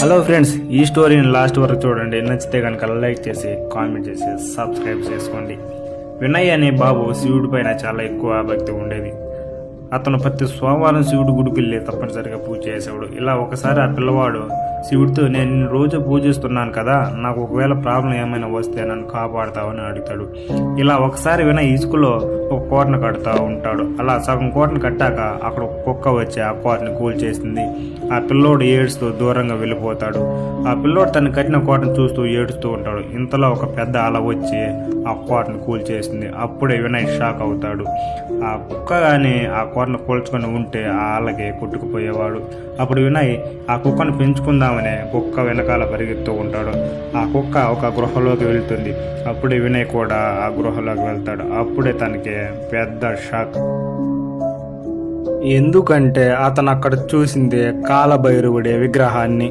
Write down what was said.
Hello friends, ఈ స్టోరీని last వరకు చూడండి. నచ్చితే కనుక లైక్ చేసి కామెంట్ చేసి సబ్స్క్రైబ్ చేసుకోండి. వినయ్ అనే బాబు శివుడి పైన చాలా ఎక్కువ భక్తి ఉండేది. అతను ప్రతి సోమవారం శివుడి గుడికి వెళ్ళి తప్పనిసరిగా పూజ చేసేవాడు. ఇలా ఒకసారి ఆ పిల్లవాడు శివుడితో, నేను నిన్ను రోజు పూజిస్తున్నాను కదా, నాకు ఒకవేళ ప్రాబ్లం ఏమైనా వస్తే నన్ను కాపాడుతావని అడుగుతాడు. ఇలా ఒకసారి వినయ్ ఇసుకలో ఒక కోటను కడుతూ ఉంటాడు. అలా సగం కోటను కట్టాక అక్కడ ఒక కుక్క వచ్చి ఆ కోటని కూల్చేసింది. ఆ పిల్లోడు ఏడుస్తూ దూరంగా వెళ్ళిపోతాడు. ఆ పిల్లోడు తను కట్టిన కోటను చూస్తూ ఏడుస్తూ ఉంటాడు. ఇంతలో ఒక పెద్ద అల వచ్చి ఆ కోటను కూల్చేసింది. అప్పుడే వినయ్ షాక్ అవుతాడు. ఆ కుక్క కానీ ఆ కోటను కూల్చుకొని ఉంటే ఆ అలకి కొట్టుకుపోయేవాడు. అప్పుడు వినయ్ ఆ కుక్కను పెంచుకుందామని కుక్క వెనకాల పరిగెత్తూ ఉంటాడు. ఆ కుక్క ఒక గృహలోకి వెళ్తుంది. అప్పుడే వినయ్ కూడా ఆ గృహలోకి వెళ్తాడు. అప్పుడే తనకి పెద్ద షాక్. ఎందుకంటే అతను అక్కడ చూసింది కాలభైరవుడి విగ్రహాన్ని.